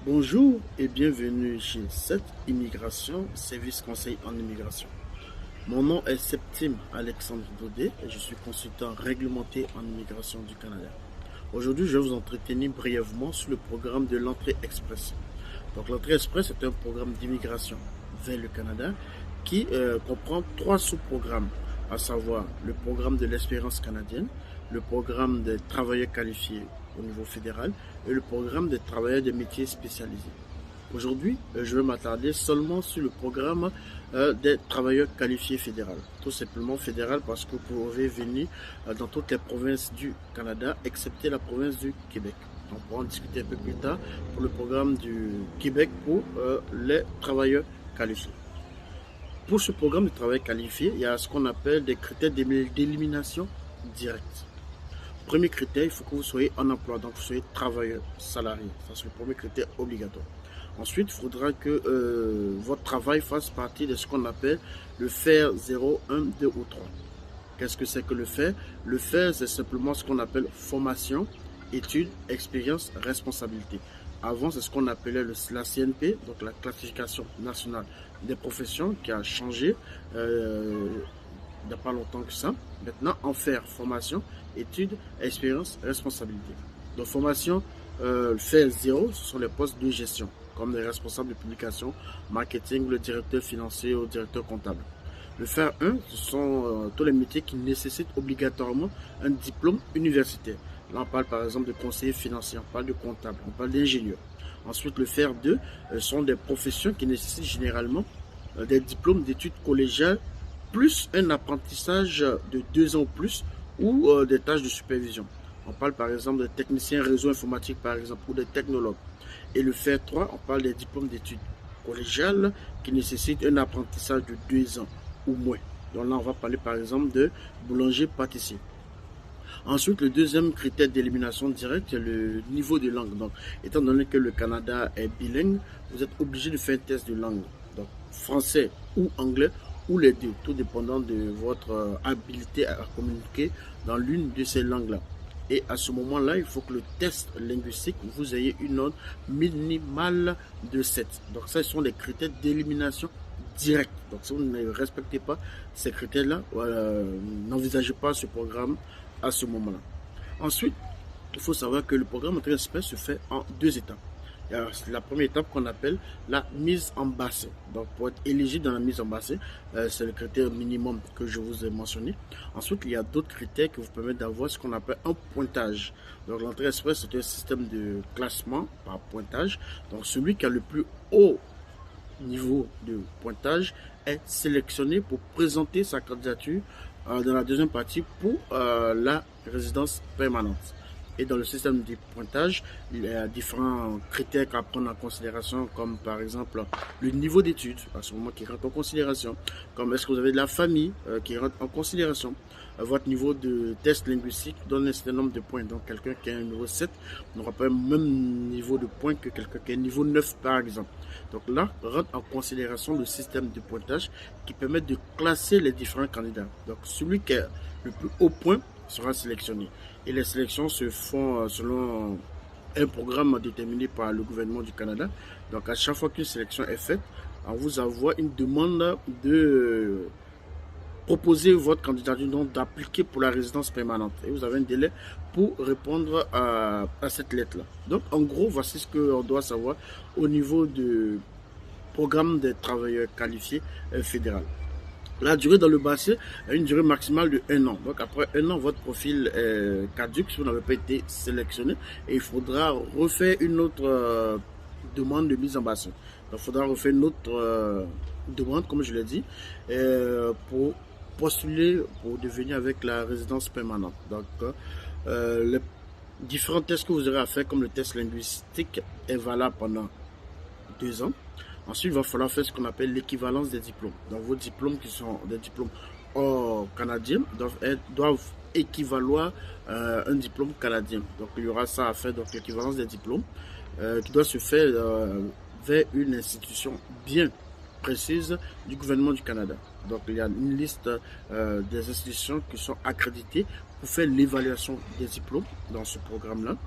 Bonjour et bienvenue chez 7 Immigration, service conseil en immigration. Mon nom est Septime Alexandre Daudet et je suis consultant réglementé en immigration du Canada. Aujourd'hui, je vais vous entretenir brièvement sur le programme de l'entrée express. Donc, l'entrée express est un programme d'immigration vers le Canada qui comprend trois sous-programmes, à savoir le programme de l'expérience canadienne, le programme des travailleurs qualifiés au niveau fédéral et le programme des travailleurs de métiers spécialisés. Aujourd'hui, je vais m'attarder seulement sur le programme des travailleurs qualifiés fédéral. Tout simplement fédéral parce que vous pouvez venir dans toutes les provinces du Canada, excepté la province du Québec. On pourra en discuter un peu plus tard pour le programme du Québec pour les travailleurs qualifiés. Pour ce programme de travail qualifié, il y a ce qu'on appelle des critères d'élimination directe. Premier critère, il faut que vous soyez en emploi, donc vous soyez travailleur, salarié. Ça, c'est le premier critère obligatoire. Ensuite, il faudra que votre travail fasse partie de ce qu'on appelle le FAIR 0, 1, 2 ou 3. Qu'est-ce que c'est que le FAIR? Le FAIR, c'est simplement ce qu'on appelle formation, études, expérience, responsabilité. Avant, c'est ce qu'on appelait la CNP, donc la classification nationale des professions, qui a changé il n'y a pas longtemps que ça. Maintenant, en faire formation, études, expérience, responsabilité. Donc, formation, FAIR 0, ce sont les postes de gestion, comme les responsables de publication, marketing, le directeur financier ou le directeur comptable. Le FAIR 1, ce sont tous les métiers qui nécessitent obligatoirement un diplôme universitaire. Là, on parle par exemple de conseiller financier, on parle de comptable, on parle d'ingénieur. Ensuite, le FAIR 2 sont des professions qui nécessitent généralement des diplômes d'études collégiales plus un apprentissage de 2 ans ou plus ou des tâches de supervision. On parle par exemple de techniciens réseau informatique par exemple ou de technologues. Et le FAIR 3, on parle des diplômes d'études collégiales qui nécessitent un apprentissage de 2 ans ou moins. Donc là, on va parler par exemple de boulanger-pâtissier. Ensuite, le deuxième critère d'élimination directe, c'est le niveau de langue. Donc, étant donné que le Canada est bilingue, vous êtes obligé de faire un test de langue. Donc, français ou anglais, ou les deux, tout dépendant de votre habilité à communiquer dans l'une de ces langues-là. Et à ce moment-là, il faut que le test linguistique, vous ayez une note minimale de 7. Donc, ça, ce sont des critères d'élimination directe. Donc, si vous ne respectez pas ces critères-là, n'envisagez pas ce programme à ce moment-là. Ensuite, il faut savoir que le programme Entrée Express se fait en 2 étapes. Il y a la première étape qu'on appelle la mise en bassin. Donc, pour être éligible dans la mise en bassin, c'est le critère minimum que je vous ai mentionné. Ensuite, il y a d'autres critères qui vous permettent d'avoir ce qu'on appelle un pointage. Donc, l'entrée express, c'est un système de classement par pointage. Donc, celui qui a le plus haut niveau de pointage est sélectionné pour présenter sa candidature dans la deuxième partie pour la résidence permanente. Et dans le système de pointage, il y a différents critères à prendre en considération, comme par exemple le niveau d'études, à ce moment qui rentre en considération, comme est-ce que vous avez de la famille qui rentre en considération. Votre niveau de test linguistique donne un certain nombre de points. Donc quelqu'un qui a un niveau 7 n'aura pas le même niveau de points que quelqu'un qui a un niveau 9 par exemple. Donc là, rentre en considération le système de pointage qui permet de classer les différents candidats. Donc celui qui a le plus haut point sera sélectionné. Et les sélections se font selon un programme déterminé par le gouvernement du Canada. Donc à chaque fois qu'une sélection est faite, on vous envoie une demande de proposer votre candidature, donc d'appliquer pour la résidence permanente. Et vous avez un délai pour répondre à cette lettre-là. Donc en gros, voici ce qu'on doit savoir au niveau du programme des travailleurs qualifiés fédéral. La durée dans le bassin a une durée maximale de 1 an. Donc après 1 an, votre profil est caduque si vous n'avez pas été sélectionné et il faudra refaire une autre demande de mise en bassin. Donc il faudra refaire une autre demande, comme je l'ai dit, pour postuler pour devenir avec la résidence permanente. Donc les différents tests que vous aurez à faire, comme le test linguistique, est valable pendant 2 ans. Ensuite, il va falloir faire ce qu'on appelle l'équivalence des diplômes. Donc, vos diplômes qui sont des diplômes hors canadiens doivent équivaloir un diplôme canadien. Donc, il y aura ça à faire, donc l'équivalence des diplômes qui doit se faire vers une institution bien précise du gouvernement du Canada. Donc, il y a une liste des institutions qui sont accréditées pour faire l'évaluation des diplômes dans ce programme-là.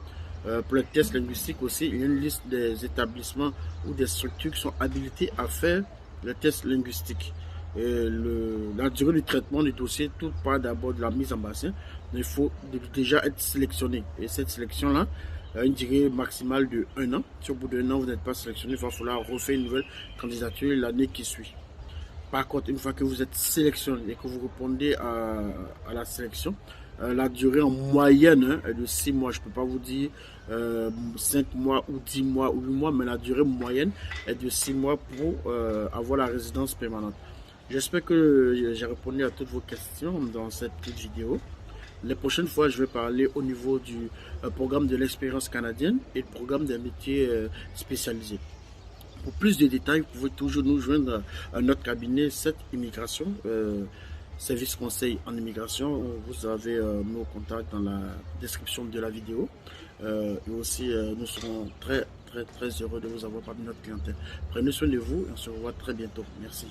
Pour les tests linguistiques aussi, il y a une liste des établissements ou des structures qui sont habilités à faire les tests linguistiques. La durée du traitement du dossier, tout part d'abord de la mise en bassin. Il faut déjà être sélectionné. Et cette sélection-là a une durée maximale de 1 an. Si au bout d'un an, vous n'êtes pas sélectionné, il va falloir refaire une nouvelle candidature l'année qui suit. Par contre, une fois que vous êtes sélectionné et que vous répondez à la sélection, la durée en moyenne est de 6 mois. Je ne peux pas vous dire 5 mois ou 10 mois ou 8 mois, mais la durée moyenne est de 6 mois pour avoir la résidence permanente. J'espère que j'ai répondu à toutes vos questions dans cette petite vidéo. Les prochaines fois, je vais parler au niveau du programme de l'expérience canadienne et le programme des métiers spécialisés. Pour plus de détails, vous pouvez toujours nous joindre à notre cabinet 7 Immigration, service conseil en immigration. Vous avez nos contacts dans la description de la vidéo. Et aussi, nous serons très heureux de vous avoir parmi notre clientèle. Prenez soin de vous et on se revoit très bientôt. Merci.